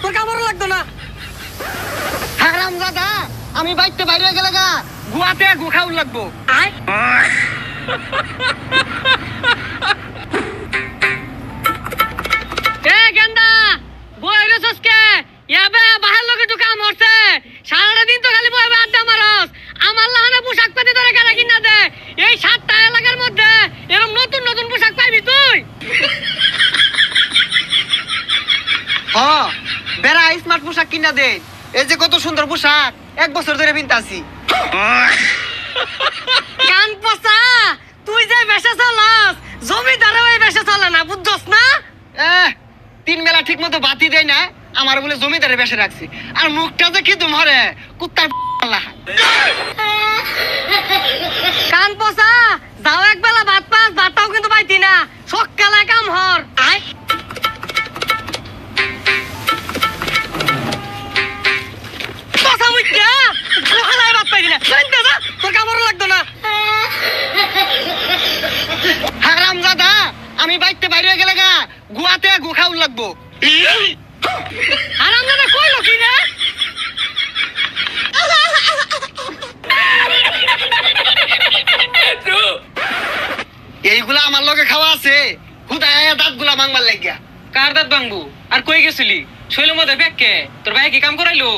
তোর কামড় লাগতো না। হারামজাদা আমি বাইতে বাইরে গেলে গা গুয়াতে গুখাউল লাগবো। গেন্দা বই রসকে ইয়াবে বাহার লোকে তো কাম হচ্ছে সারাটা দিন তো খালি বইবে আড্ডা মারস। আমার লাহানে পোশাক পাতি ধরে কেনা কিনা দে। এই 7টা এলাকার মধ্যে এরকম নতুন নতুন পোশাক পাইবি তুই। হ্যাঁ বেড়া স্মার্ট পোশাক কিনা দে। এই যে কত সুন্দর পোশাক 1 বছর ধরে পিনতাছি। কান পচা তুই যে বেশে চলাস জমিদারও এই বেশে চলে না বুঝছস না। 3 বেলা ঠিক মতো বাতি দেয় না আমার বলে জমিদারে বেশে রাখছি। আর মুখটা যে কি তোমারে কুত্তার কান পচা যাও এক বেলা ভাত পাস ভাতটাও কিন্তু পাইতি না সকালে কাম হর। আয় পচা মুইটা সকালে ভাত পাইতি না জানতে যা তোর কামড় লাগতো না। হারামজাদা আমি বাইতে বাইরে গেলে গা গুয়াতে গুখাউল লাগবো। হারামজাদা কইলো কি রে? এইগুলা আমার লগে খাওয়া আছে হুদায় দাঁতগুলা ভাঙবার লাগিয়া। কার দাঁত ভাঙবো? আর কই গেছিলি? শৈলের মধ্যে ব্যাগকে তোর ভাই কি কাম করাইলো?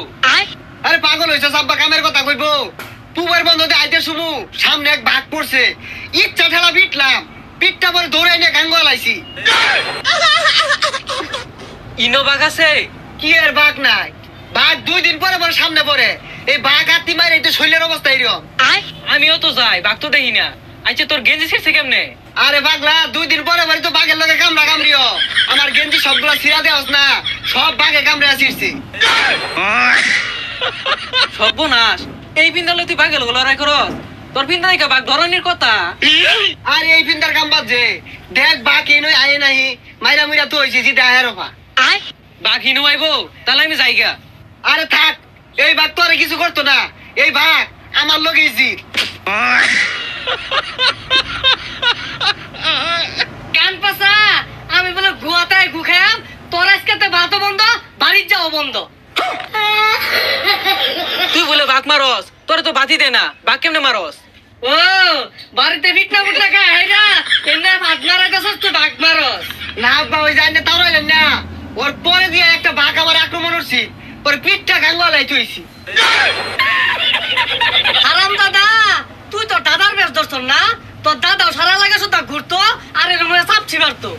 আরে পাগল হইছে আব্বা কামের কথা কইবো। পুবের বন্ধতে আইতে শুনু সামনে এক বাঘ পড়ছে ইচ্ছা ঠেলা পিটলাম পিটটা পরে দৌড়ে এনে গাঙ্গুয়া লাইছি। ইনো বাঘ আছে? কি আর বাঘ নাই বাঘ 2 দিন পরে পরে সামনে পড়ে। এই বাঘ আত্মি মারে এই শৈলের অবস্থা এরকম। আমিও তো যাই বাঘ তো দেখি না। আচ্ছা তোর গেঞ্জি ছিঁড়ছে কেমনে? আরে বাঘলা 2 দিন পরে পরে তো বাঘের লগে কামড়া কামড়িও। আমার গেঞ্জি সবগুলা ছিঁড়া দেওয়াস না সব বাঘে কামড়ে ছিঁড়ছি। সর্বনাশ এই পিন্দালে তুই বাঘের লগে লড়াই করস? তোর পিন্দা নাকি বাঘ ধরনের কথা। আর এই পিন্দার কাম বাদ যে দেখ বাঘ এই নই আয়ে নাই মাইরা মুইরা তো হইছে জিদা হেরফা। বাঘ হিনু আইবো তাহলে আমি যাইগা। আরে থাক এই বাঘ তো আর কিছু করতো না। এই বাঘ আমার লগে জিত। কান পচা আমি বলে গুয়াতে গুখাম তোর আজকে ভাতও বন্ধ বাড়ির যাও বন্ধ। তুই বলে বাঘ মারস তোর তো বাতি দে না বাঘ কেমনে মারস? ও বাড়িতে ভিটনা ফুটনা খায় হাইরা এনে ভাত মারাইতেছস তুই বাঘ মারস না আব্বা ওই জানে তাও রইলেন না ওর পরে দিয়ে একটা বাঘ আমার আক্রমণ করছি পরে পিঠটা গাঙ্গুয়া লাই তুইছি। হারাম দাদা তুই তো দাদার বেশ ধরছ না তোর দাদাও সারা লাগে শুধু ঘুরতো আর এরকম চাপছি মারতো।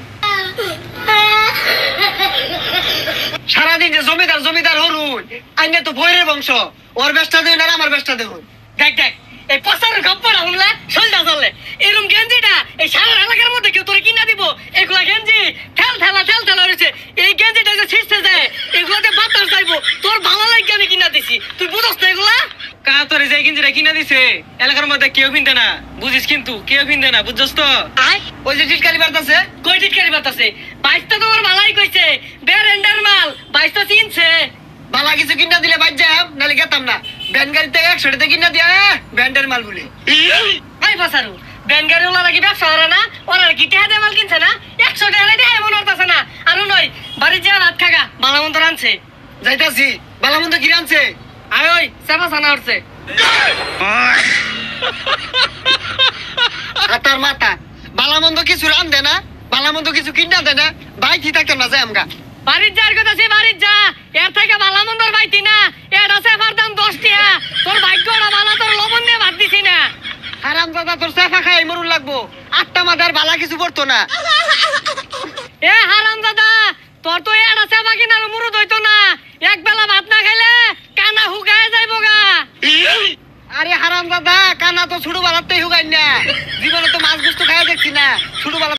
সারাদিন যে জমিদার জমিদার হরুন আইনে তো ভৈরের বংশ ওর বেশটা দেন আর আমার বেশটা দেখুন। দেখ দেখ এই পচার গপ্পটা শুনলে সলটা চলে এরকম গেঞ্জিটা এই সারা এলাকার মধ্যে কেউ তোর কিনা দিব এগুলা গেঞ্জি ঠেল ঠেলা রয়েছে। এই গেঞ্জিটা যে ছিঁড়তে যায় এগুলাতে বাতাস যাইবো তোর ভালো লাগে আমি কিনা দিছি তুই বুঝস না এগুলা। কা তোর যে গেঞ্জিটা কিনা দিছে এলাকার মধ্যে কেউ পিনতে না বুঝিস কিন্তু কেউ পিনতে না বুঝছস তো। ওই যে টিটকারি বার্তাছে কই টিটকারি বাতাসে বাইশটা তোমার ভালাই কইছে বেরেন্ডার মাল বাইশটা চিনছে। বালা কিছু কিনা দিলে বাদ যাম নালে গেতাম না ব্যান গাড়ি থেকে 100 টাকা কিনা দিয়া ব্যান্ডের মাল বলে। এই বাসারু ব্যান গাড়ি ওলা নাকি ব্যবসা করে না ওরা কি টেহা দিয়ে মাল কিনছে না 100 টাকা দিয়ে এমন হতাছে না। আর নয় বাড়ির যা রাত খাগা বালামন্ত রানছে যাইতাছি বালামন্দ কি রানছে আর ওই চাপা ছানা উঠছে। হাতার মাথা বালামন্দ কিছু রান দে না বালামন্দ কিছু কিনা দে না ভাই ঠিক থাকতাম না যাই আমগা। বাড়ির যার কথা সে বাড়ির যা এর থেকে বালামন্দর বাইতি না এর আছে আমার দাম 10 টাকা তোর ভাগ্যটা ভালো তোর লবণ দিয়ে ভাত দিছি না। হারামজাদা তোর সাফা খাই মরুন লাগবো 8টা মাদার বালা কিছু করতো না। এ হারামজাদা তোর তো এটা চাপা কিনার মুরুদ হইতো না এক বেলা ভাত না খাইলে কানা হুগায় যাইবো গা। আরে হারামজাদা কানা তো ছোট বেলাতেই হুগাই না জীবনে তো মাছ গুস্ত খাইয়া দেখছি না ছোট বেলা